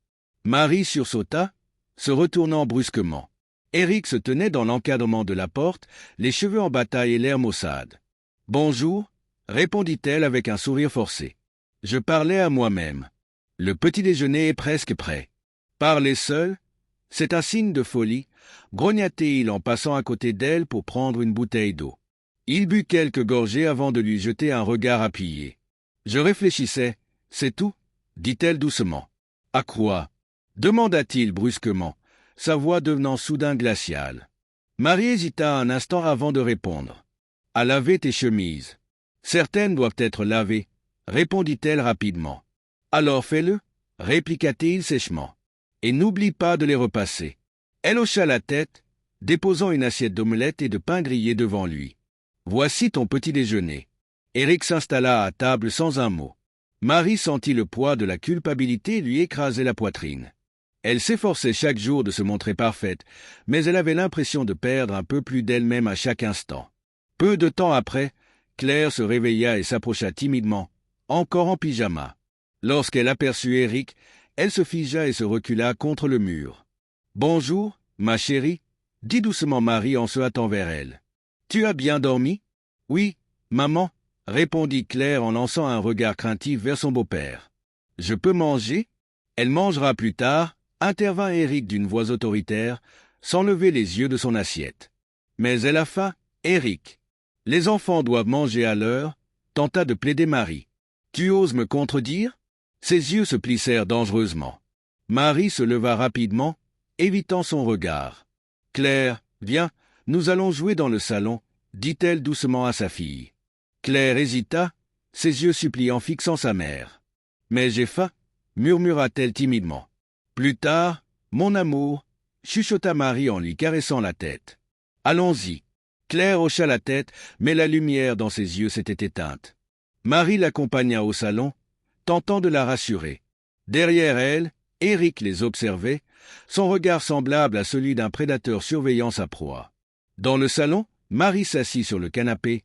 Marie sursauta, se retournant brusquement. Éric se tenait dans l'encadrement de la porte, les cheveux en bataille et l'air maussade. « Bonjour » répondit-elle avec un sourire forcé. « Je parlais à moi-même. Le petit déjeuner est presque prêt. » Parler seul, c'est un signe de folie, grogna-t-il en passant à côté d'elle pour prendre une bouteille d'eau. Il but quelques gorgées avant de lui jeter un regard appuyé. « Je réfléchissais, c'est tout ?» dit-elle doucement. « À quoi ?» demanda-t-il brusquement, sa voix devenant soudain glaciale. Marie hésita un instant avant de répondre. « À laver tes chemises. Certaines doivent être lavées, » répondit-elle rapidement. « Alors fais-le, » répliqua-t-il sèchement. « Et n'oublie pas de les repasser. » Elle hocha la tête, déposant une assiette d'omelette et de pain grillé devant lui. « Voici ton petit déjeuner. » Éric s'installa à table sans un mot. Marie sentit le poids de la culpabilité lui écraser la poitrine. Elle s'efforçait chaque jour de se montrer parfaite, mais elle avait l'impression de perdre un peu plus d'elle-même à chaque instant. Peu de temps après, Claire se réveilla et s'approcha timidement, encore en pyjama. Lorsqu'elle aperçut Éric, elle se figea et se recula contre le mur. « Bonjour, ma chérie » dit doucement Marie en se hâtant vers elle. « Tu as bien dormi ?»« Oui, maman » répondit Claire en lançant un regard craintif vers son beau-père. « Je peux manger ?»« Elle mangera plus tard » intervint Éric d'une voix autoritaire, sans lever les yeux de son assiette. « Mais elle a faim, Éric. Les enfants doivent manger à l'heure » tenta de plaider Marie. « Tu oses me contredire ?» Ses yeux se plissèrent dangereusement. Marie se leva rapidement, évitant son regard. « Claire, viens, nous allons jouer dans le salon » dit-elle doucement à sa fille. Claire hésita, ses yeux suppliants fixant sa mère. « Mais j'ai faim » murmura-t-elle timidement. « Plus tard, mon amour » chuchota Marie en lui caressant la tête. « Allons-y. » Claire hocha la tête, mais la lumière dans ses yeux s'était éteinte. Marie l'accompagna au salon, tentant de la rassurer. Derrière elle, Éric les observait, son regard semblable à celui d'un prédateur surveillant sa proie. Dans le salon, Marie s'assit sur le canapé,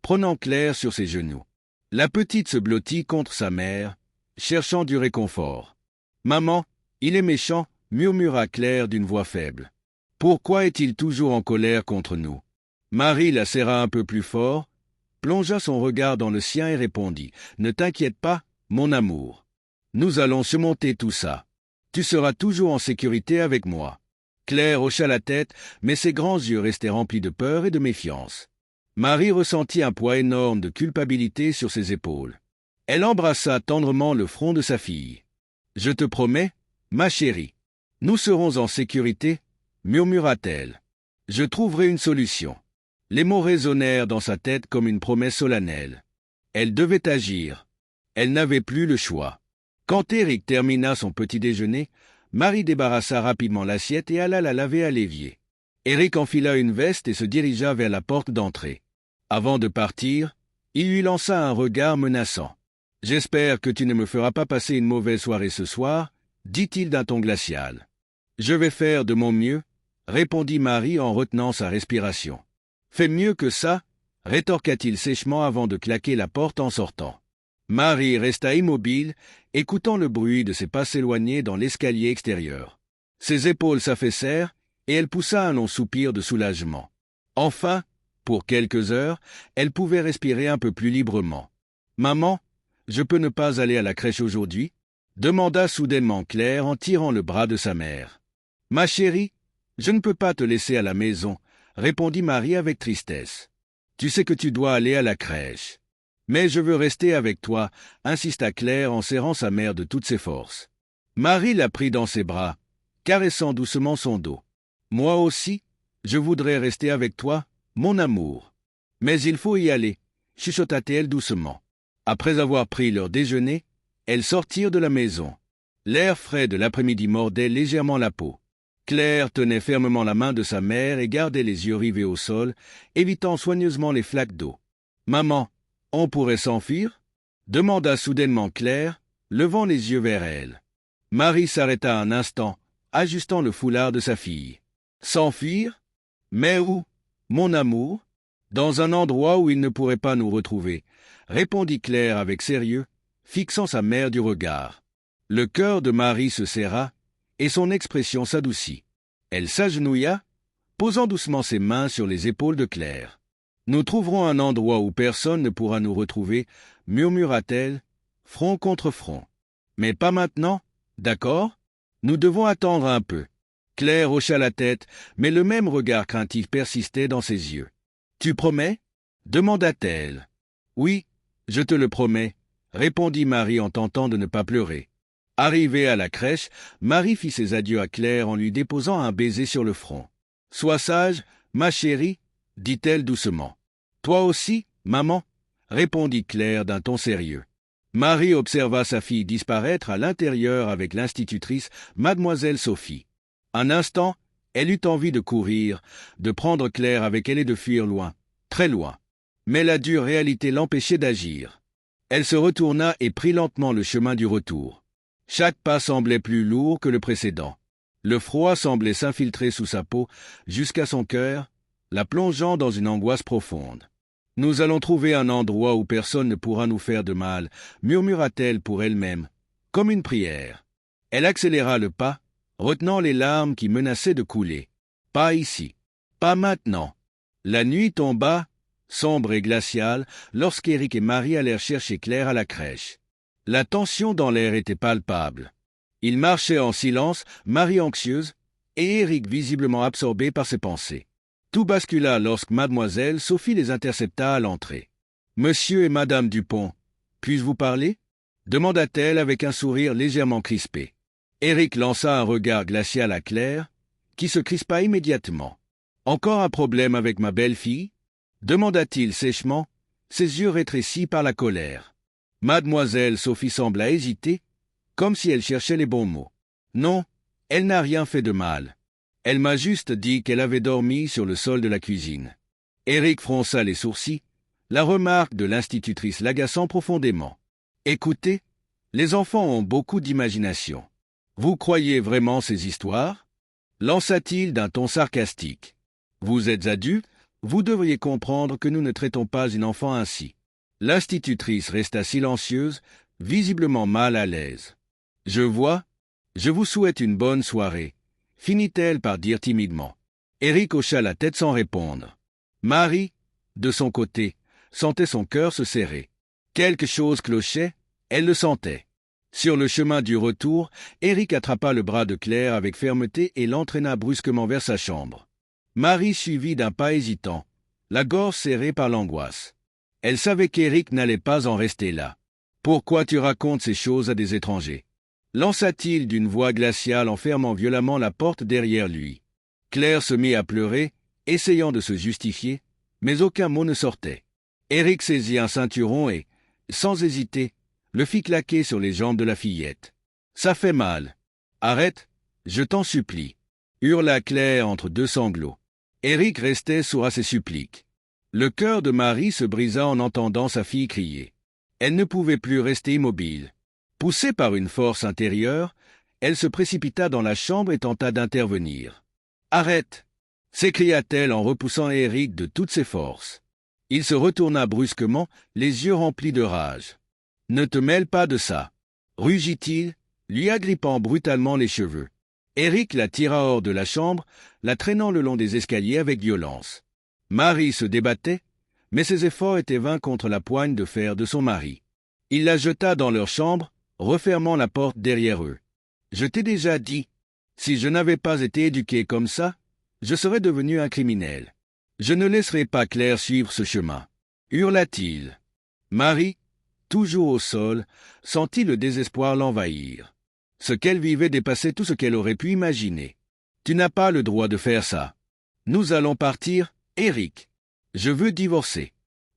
prenant Claire sur ses genoux. La petite se blottit contre sa mère, cherchant du réconfort. « Maman, il est méchant » murmura Claire d'une voix faible. « Pourquoi est-il toujours en colère contre nous ?» Marie la serra un peu plus fort, plongea son regard dans le sien et répondit « Ne t'inquiète pas, mon amour. Nous allons surmonter tout ça. Tu seras toujours en sécurité avec moi. » Claire hocha la tête, mais ses grands yeux restaient remplis de peur et de méfiance. Marie ressentit un poids énorme de culpabilité sur ses épaules. Elle embrassa tendrement le front de sa fille. « Je te promets, ma chérie, nous serons en sécurité, » murmura-t-elle. « Je trouverai une solution. » Les mots résonnèrent dans sa tête comme une promesse solennelle. Elle devait agir. Elle n'avait plus le choix. Quand Éric termina son petit déjeuner, Marie débarrassa rapidement l'assiette et alla la laver à l'évier. Éric enfila une veste et se dirigea vers la porte d'entrée. Avant de partir, il lui lança un regard menaçant. « J'espère que tu ne me feras pas passer une mauvaise soirée ce soir, » dit-il d'un ton glacial. « Je vais faire de mon mieux, » répondit Marie en retenant sa respiration. « Fais mieux que ça, » rétorqua-t-il sèchement avant de claquer la porte en sortant. Marie resta immobile, écoutant le bruit de ses pas s'éloigner dans l'escalier extérieur. Ses épaules s'affaissèrent et elle poussa un long soupir de soulagement. Enfin, pour quelques heures, elle pouvait respirer un peu plus librement. « Maman, je peux ne pas aller à la crèche aujourd'hui ?» demanda soudainement Claire en tirant le bras de sa mère. « Ma chérie, je ne peux pas te laisser à la maison » répondit Marie avec tristesse. « Tu sais que tu dois aller à la crèche. »« Mais je veux rester avec toi » insista Claire en serrant sa mère de toutes ses forces. Marie la prit dans ses bras, caressant doucement son dos. « Moi aussi, je voudrais rester avec toi, mon amour. Mais il faut y aller » chuchota-t-elle doucement. Après avoir pris leur déjeuner, elles sortirent de la maison. L'air frais de l'après-midi mordait légèrement la peau. Claire tenait fermement la main de sa mère et gardait les yeux rivés au sol, évitant soigneusement les flaques d'eau. « Maman, on pourrait s'enfuir » demanda soudainement Claire, levant les yeux vers elle. Marie s'arrêta un instant, ajustant le foulard de sa fille. « S'enfuir? Mais où, mon amour ? Dans un endroit où il ne pourrait pas nous retrouver, » répondit Claire avec sérieux, fixant sa mère du regard. Le cœur de Marie se serra, et son expression s'adoucit. Elle s'agenouilla, posant doucement ses mains sur les épaules de Claire. « Nous trouverons un endroit où personne ne pourra nous retrouver, » murmura-t-elle, front contre front. « Mais pas maintenant, d'accord ? Nous devons attendre un peu. » Claire hocha la tête, mais le même regard craintif persistait dans ses yeux. « Tu promets ? » demanda-t-elle. « Oui, je te le promets, » répondit Marie en tentant de ne pas pleurer. Arrivée à la crèche, Marie fit ses adieux à Claire en lui déposant un baiser sur le front. « Sois sage, ma chérie, » dit-elle doucement. « Toi aussi, maman ?» répondit Claire d'un ton sérieux. Marie observa sa fille disparaître à l'intérieur avec l'institutrice, mademoiselle Sophie. Un instant, elle eut envie de courir, de prendre Claire avec elle et de fuir loin, très loin. Mais la dure réalité l'empêchait d'agir. Elle se retourna et prit lentement le chemin du retour. Chaque pas semblait plus lourd que le précédent. Le froid semblait s'infiltrer sous sa peau jusqu'à son cœur, la plongeant dans une angoisse profonde. « Nous allons trouver un endroit où personne ne pourra nous faire de mal, » murmura-t-elle pour elle-même, comme une prière. Elle accéléra le pas, retenant les larmes qui menaçaient de couler. « Pas ici. Pas maintenant. » La nuit tomba, sombre et glaciale, lorsqu'Éric et Marie allèrent chercher Claire à la crèche. La tension dans l'air était palpable. Ils marchaient en silence, Marie anxieuse, et Éric visiblement absorbé par ses pensées. Tout bascula lorsque mademoiselle Sophie les intercepta à l'entrée. « Monsieur et madame Dupont, puis-je vous parler ?» demanda-t-elle avec un sourire légèrement crispé. Éric lança un regard glacial à Claire, qui se crispa immédiatement. « Encore un problème avec ma belle-fille ?» demanda-t-il sèchement, ses yeux rétrécis par la colère. Mademoiselle Sophie sembla hésiter, comme si elle cherchait les bons mots. « Non, elle n'a rien fait de mal. Elle m'a juste dit qu'elle avait dormi sur le sol de la cuisine. » Éric fronça les sourcils, la remarque de l'institutrice l'agaçant profondément. « Écoutez, les enfants ont beaucoup d'imagination. Vous croyez vraiment ces histoires ?» lança-t-il d'un ton sarcastique. « Vous êtes adulte, vous devriez comprendre que nous ne traitons pas une enfant ainsi. » L'institutrice resta silencieuse, visiblement mal à l'aise. « Je vois, je vous souhaite une bonne soirée, » finit-elle par dire timidement. Éric hocha la tête sans répondre. Marie, de son côté, sentait son cœur se serrer. Quelque chose clochait, elle le sentait. Sur le chemin du retour, Éric attrapa le bras de Claire avec fermeté et l'entraîna brusquement vers sa chambre. Marie suivit d'un pas hésitant, la gorge serrée par l'angoisse. Elle savait qu'Éric n'allait pas en rester là. « Pourquoi tu racontes ces choses à des étrangers ?» lança-t-il d'une voix glaciale en fermant violemment la porte derrière lui. Claire se mit à pleurer, essayant de se justifier, mais aucun mot ne sortait. Éric saisit un ceinturon et, sans hésiter, le fit claquer sur les jambes de la fillette. « Ça fait mal. Arrête, je t'en supplie » hurla Claire entre deux sanglots. Éric restait sourd à ses suppliques. Le cœur de Marie se brisa en entendant sa fille crier. Elle ne pouvait plus rester immobile. Poussée par une force intérieure, elle se précipita dans la chambre et tenta d'intervenir. « Arrête !» s'écria-t-elle en repoussant Éric de toutes ses forces. Il se retourna brusquement, les yeux remplis de rage. « Ne te mêle pas de ça !» rugit-il, lui agrippant brutalement les cheveux. Éric la tira hors de la chambre, la traînant le long des escaliers avec violence. Marie se débattait, mais ses efforts étaient vains contre la poigne de fer de son mari. Il la jeta dans leur chambre, refermant la porte derrière eux. « Je t'ai déjà dit, si je n'avais pas été éduqué comme ça, je serais devenu un criminel. Je ne laisserai pas Claire suivre ce chemin. » hurla-t-il. Marie, toujours au sol, sentit le désespoir l'envahir. Ce qu'elle vivait dépassait tout ce qu'elle aurait pu imaginer. « Tu n'as pas le droit de faire ça. Nous allons partir, Éric. Je veux divorcer. »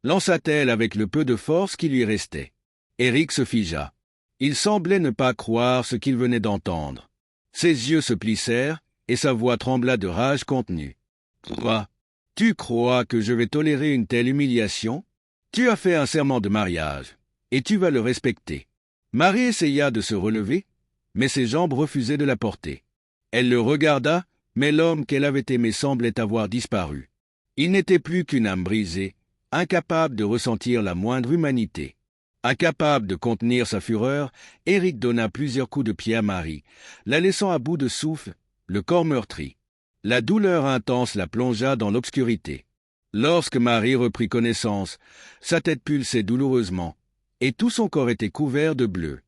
lança-t-elle avec le peu de force qui lui restait. Éric se figea. Il semblait ne pas croire ce qu'il venait d'entendre. Ses yeux se plissèrent, et sa voix trembla de rage contenue. Quoi? Tu crois que je vais tolérer une telle humiliation? Tu as fait un serment de mariage, et tu vas le respecter. Marie essaya de se relever, mais ses jambes refusaient de la porter. Elle le regarda, mais l'homme qu'elle avait aimé semblait avoir disparu. Il n'était plus qu'une âme brisée, incapable de ressentir la moindre humanité. Incapable de contenir sa fureur, Éric donna plusieurs coups de pied à Marie, la laissant à bout de souffle, le corps meurtri. La douleur intense la plongea dans l'obscurité. Lorsque Marie reprit connaissance, sa tête pulsait douloureusement, et tout son corps était couvert de bleu.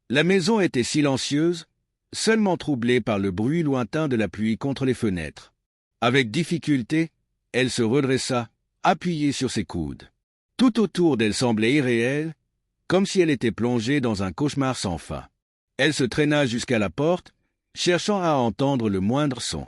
La maison était silencieuse, seulement troublée par le bruit lointain de la pluie contre les fenêtres. Avec difficulté, elle se redressa, appuyée sur ses coudes. Tout autour d'elle semblait irréel, comme si elle était plongée dans un cauchemar sans fin. Elle se traîna jusqu'à la porte, cherchant à entendre le moindre son.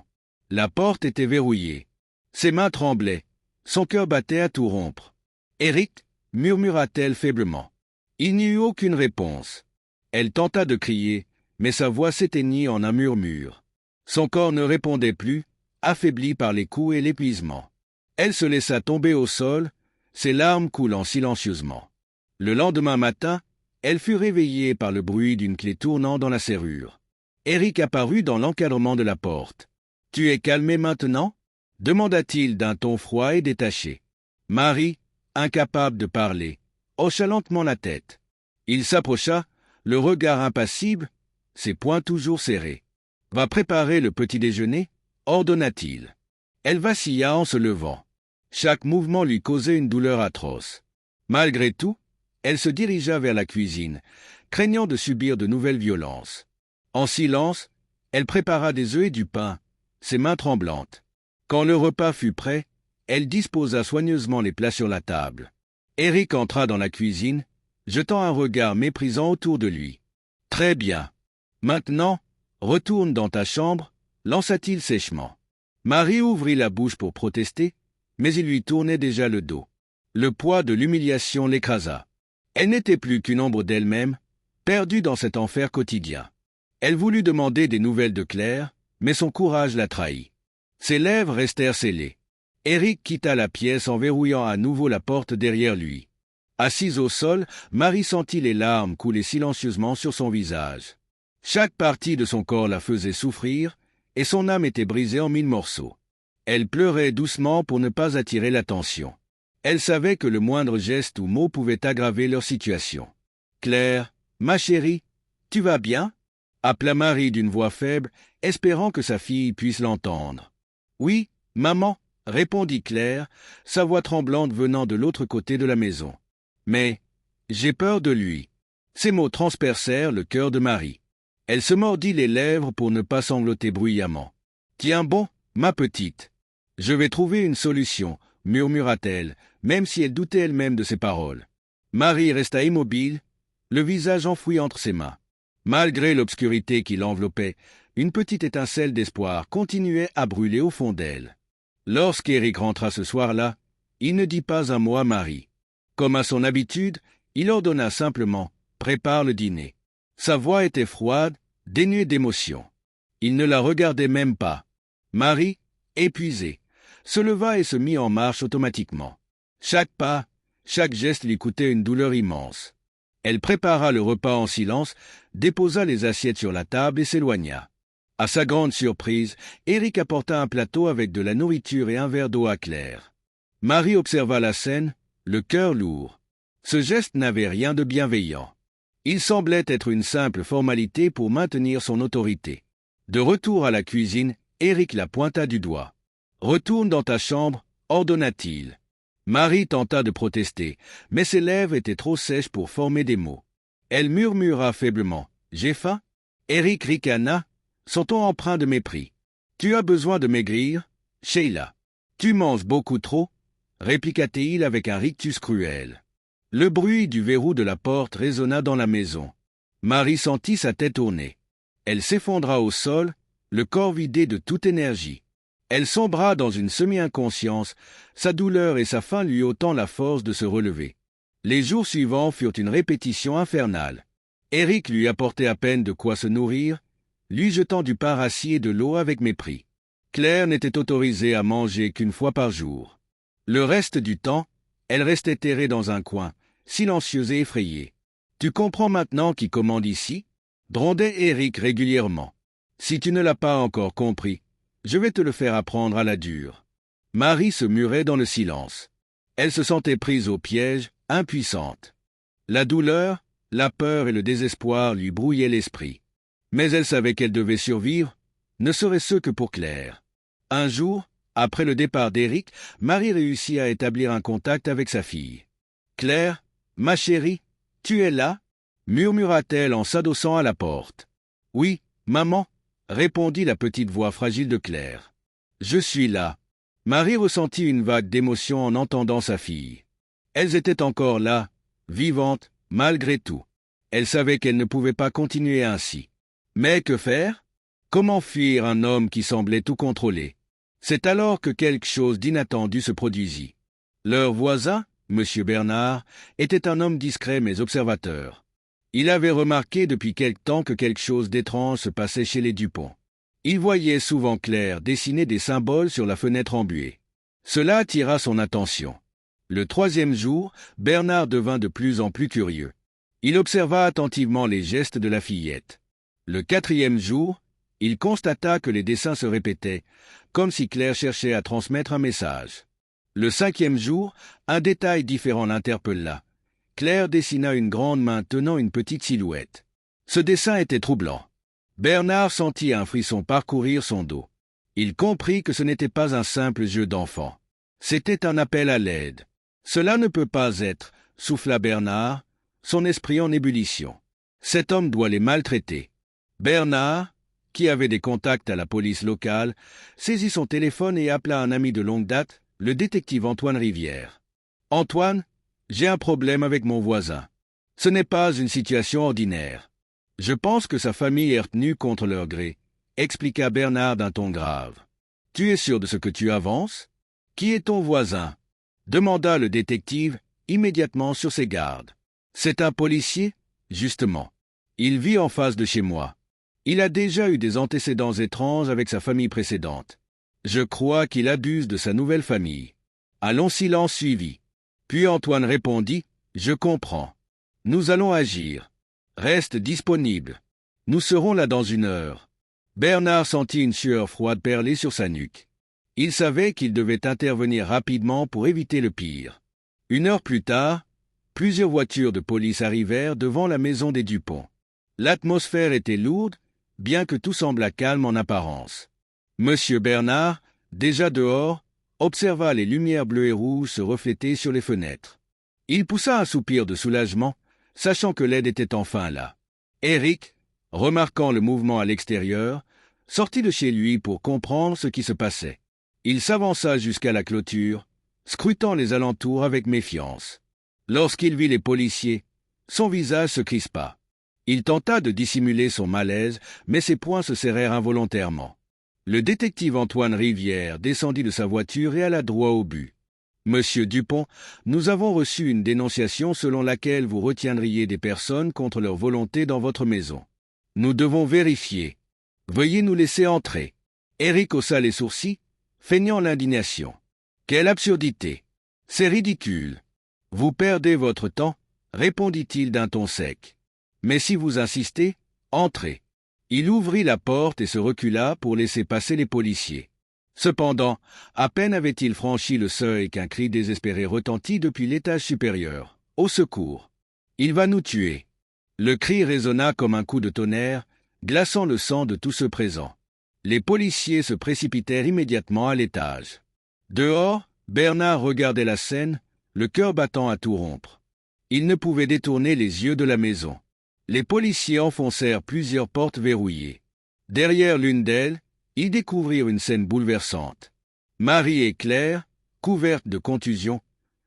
La porte était verrouillée. Ses mains tremblaient. Son cœur battait à tout rompre. « Éric » murmura-t-elle faiblement. Il n'y eut aucune réponse. Elle tenta de crier, mais sa voix s'éteignit en un murmure. Son corps ne répondait plus, affaibli par les coups et l'épuisement. Elle se laissa tomber au sol, ses larmes coulant silencieusement. Le lendemain matin, elle fut réveillée par le bruit d'une clé tournant dans la serrure. Éric apparut dans l'encadrement de la porte. « Tu es calmée maintenant » demanda-t-il d'un ton froid et détaché. Marie, incapable de parler, hocha lentement la tête. Il s'approcha, le regard impassible, ses poings toujours serrés. « Va préparer le petit déjeuner » ordonna-t-il. Elle vacilla en se levant. Chaque mouvement lui causait une douleur atroce. Malgré tout, elle se dirigea vers la cuisine, craignant de subir de nouvelles violences. En silence, elle prépara des œufs et du pain, ses mains tremblantes. Quand le repas fut prêt, elle disposa soigneusement les plats sur la table. Éric entra dans la cuisine, jetant un regard méprisant autour de lui. « Très bien. Maintenant, retourne dans ta chambre » lança-t-il sèchement. Marie ouvrit la bouche pour protester, mais il lui tournait déjà le dos. Le poids de l'humiliation l'écrasa. Elle n'était plus qu'une ombre d'elle-même, perdue dans cet enfer quotidien. Elle voulut demander des nouvelles de Claire, mais son courage la trahit. Ses lèvres restèrent scellées. Éric quitta la pièce en verrouillant à nouveau la porte derrière lui. Assise au sol, Marie sentit les larmes couler silencieusement sur son visage. Chaque partie de son corps la faisait souffrir, et son âme était brisée en 1000 morceaux. Elle pleurait doucement pour ne pas attirer l'attention. Elle savait que le moindre geste ou mot pouvait aggraver leur situation. « Claire, ma chérie, tu vas bien ?» appela Marie d'une voix faible, espérant que sa fille puisse l'entendre. « Oui, maman » répondit Claire, sa voix tremblante venant de l'autre côté de la maison. « Mais j'ai peur de lui. » Ces mots transpercèrent le cœur de Marie. Elle se mordit les lèvres pour ne pas sangloter bruyamment. « Tiens bon, ma petite. Je vais trouver une solution, » murmura-t-elle, même si elle doutait elle-même de ses paroles. Marie resta immobile, le visage enfoui entre ses mains. Malgré l'obscurité qui l'enveloppait, une petite étincelle d'espoir continuait à brûler au fond d'elle. Lorsqu'Éric rentra ce soir-là, il ne dit pas un mot à Marie. Comme à son habitude, il ordonna simplement « Prépare le dîner ». Sa voix était froide, dénuée d'émotion. Il ne la regardait même pas. Marie, épuisée, se leva et se mit en marche automatiquement. Chaque pas, chaque geste lui coûtait une douleur immense. Elle prépara le repas en silence, déposa les assiettes sur la table et s'éloigna. À sa grande surprise, Éric apporta un plateau avec de la nourriture et un verre d'eau à Claire. Marie observa la scène, le cœur lourd. Ce geste n'avait rien de bienveillant. Il semblait être une simple formalité pour maintenir son autorité. De retour à la cuisine, Éric la pointa du doigt. « Retourne dans ta chambre » ordonna-t-il. Marie tenta de protester, mais ses lèvres étaient trop sèches pour former des mots. Elle murmura faiblement « J'ai faim ?» Éric ricana, son ton empreint de mépris. « Tu as besoin de maigrir, Sheila. Tu manges beaucoup trop ?» répliqua-t-il avec un rictus cruel. Le bruit du verrou de la porte résonna dans la maison. Marie sentit sa tête tourner. Elle s'effondra au sol, le corps vidé de toute énergie. Elle sombra dans une semi-inconscience, sa douleur et sa faim lui ôtant la force de se relever. Les jours suivants furent une répétition infernale. Éric lui apportait à peine de quoi se nourrir, lui jetant du pain rassis et de l'eau avec mépris. Claire n'était autorisée à manger qu'une fois par jour. Le reste du temps, elle restait terrée dans un coin, silencieuse et effrayée. « Tu comprends maintenant qui commande ici ?» grondait Eric régulièrement. « Si tu ne l'as pas encore compris, je vais te le faire apprendre à la dure. » Marie se murait dans le silence. Elle se sentait prise au piège, impuissante. La douleur, la peur et le désespoir lui brouillaient l'esprit. Mais elle savait qu'elle devait survivre, ne serait-ce que pour Claire. Un jour, après le départ d'Éric, Marie réussit à établir un contact avec sa fille. « Claire, ma chérie, tu es là ?» murmura-t-elle en s'adossant à la porte. « Oui, maman » répondit la petite voix fragile de Claire. « Je suis là. » Marie ressentit une vague d'émotion en entendant sa fille. Elles étaient encore là, vivantes, malgré tout. Elle savait qu'elle ne pouvait pas continuer ainsi. Mais que faire? Comment fuir un homme qui semblait tout contrôler? C'est alors que quelque chose d'inattendu se produisit. Leur voisin, M. Bernard, était un homme discret mais observateur. Il avait remarqué depuis quelque temps que quelque chose d'étrange se passait chez les Dupont. Il voyait souvent Claire dessiner des symboles sur la fenêtre embuée. Cela attira son attention. Le 3e jour, Bernard devint de plus en plus curieux. Il observa attentivement les gestes de la fillette. Le 4e jour, il constata que les dessins se répétaient, comme si Claire cherchait à transmettre un message. Le 5e jour, un détail différent l'interpella. Claire dessina une grande main tenant une petite silhouette. Ce dessin était troublant. Bernard sentit un frisson parcourir son dos. Il comprit que ce n'était pas un simple jeu d'enfant. C'était un appel à l'aide. « Cela ne peut pas être », souffla Bernard, son esprit en ébullition. « Cet homme doit les maltraiter. » Bernard, qui avait des contacts à la police locale, saisit son téléphone et appela un ami de longue date, le détective Antoine Rivière. « Antoine, j'ai un problème avec mon voisin. Ce n'est pas une situation ordinaire. Je pense que sa famille est retenue contre leur gré, » expliqua Bernard d'un ton grave. « Tu es sûr de ce que tu avances? Qui est ton voisin? » demanda le détective, immédiatement sur ses gardes. « C'est un policier, justement. Il vit en face de chez moi. Il a déjà eu des antécédents étranges avec sa famille précédente. Je crois qu'il abuse de sa nouvelle famille. » Un long silence suivit. Puis Antoine répondit « Je comprends. Nous allons agir. Reste disponible. Nous serons là dans 1 heure. » Bernard sentit une sueur froide perler sur sa nuque. Il savait qu'il devait intervenir rapidement pour éviter le pire. 1 heure plus tard, plusieurs voitures de police arrivèrent devant la maison des Dupont. L'atmosphère était lourde, bien que tout semblât calme en apparence. Monsieur Bernard, déjà dehors, observa les lumières bleues et rouges se refléter sur les fenêtres. Il poussa un soupir de soulagement, sachant que l'aide était enfin là. Eric, remarquant le mouvement à l'extérieur, sortit de chez lui pour comprendre ce qui se passait. Il s'avança jusqu'à la clôture, scrutant les alentours avec méfiance. Lorsqu'il vit les policiers, son visage se crispa. Il tenta de dissimuler son malaise, mais ses poings se serrèrent involontairement. Le détective Antoine Rivière descendit de sa voiture et alla droit au but. « Monsieur Dupont, nous avons reçu une dénonciation selon laquelle vous retiendriez des personnes contre leur volonté dans votre maison. Nous devons vérifier. Veuillez nous laisser entrer. » Eric haussa les sourcils, feignant l'indignation. « Quelle absurdité! C'est ridicule. Vous perdez votre temps, » répondit-il d'un ton sec. « Mais si vous insistez, entrez. » Il ouvrit la porte et se recula pour laisser passer les policiers. Cependant, à peine avait-il franchi le seuil qu'un cri désespéré retentit depuis l'étage supérieur. « Au secours! Il va nous tuer !» Le cri résonna comme un coup de tonnerre, glaçant le sang de tous ceux présents. Les policiers se précipitèrent immédiatement à l'étage. Dehors, Bernard regardait la scène, le cœur battant à tout rompre. Il ne pouvait détourner les yeux de la maison. Les policiers enfoncèrent plusieurs portes verrouillées. Derrière l'une d'elles, ils découvrirent une scène bouleversante. Marie et Claire, couvertes de contusions,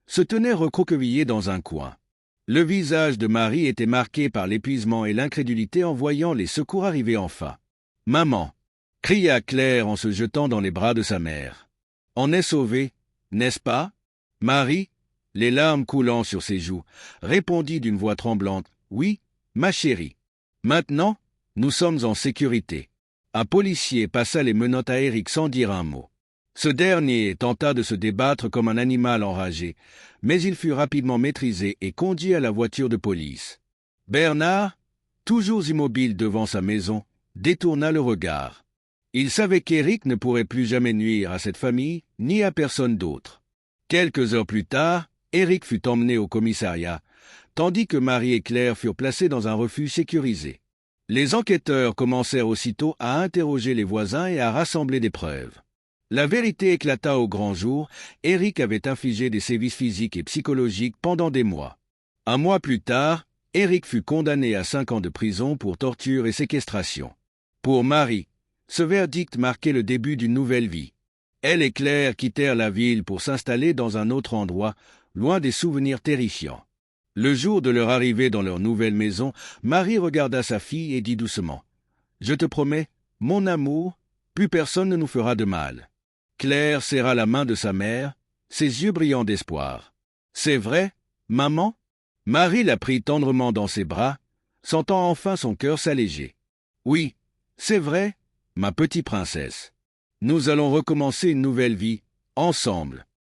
se tenaient recroquevillées dans un coin. Le visage de Marie était marqué par l'épuisement et l'incrédulité en voyant les secours arriver enfin. « Maman !» cria Claire en se jetant dans les bras de sa mère. « On est sauvés, n'est-ce pas ?» Marie, les larmes coulant sur ses joues, répondit d'une voix tremblante. « Oui, ma chérie. Maintenant, nous sommes en sécurité. » Un policier passa les menottes à Eric sans dire un mot. Ce dernier tenta de se débattre comme un animal enragé, mais il fut rapidement maîtrisé et conduit à la voiture de police. Bernard, toujours immobile devant sa maison, détourna le regard. Il savait qu'Éric ne pourrait plus jamais nuire à cette famille, ni à personne d'autre. Quelques heures plus tard, Éric fut emmené au commissariat, tandis que Marie et Claire furent placés dans un refuge sécurisé. Les enquêteurs commencèrent aussitôt à interroger les voisins et à rassembler des preuves. La vérité éclata au grand jour, Éric avait infligé des sévices physiques et psychologiques pendant des mois. Un mois plus tard, Éric fut condamné à 5 ans de prison pour torture et séquestration. Pour Marie, ce verdict marquait le début d'une nouvelle vie. Elle et Claire quittèrent la ville pour s'installer dans un autre endroit, loin des souvenirs terrifiants. Le jour de leur arrivée dans leur nouvelle maison, Marie regarda sa fille et dit doucement « Je te promets, mon amour, plus personne ne nous fera de mal. » Claire serra la main de sa mère, ses yeux brillants d'espoir. « C'est vrai, maman ?» Marie la prit tendrement dans ses bras, sentant enfin son cœur s'alléger. « Oui, c'est vrai, ma petite princesse. Nous allons recommencer une nouvelle vie, ensemble. »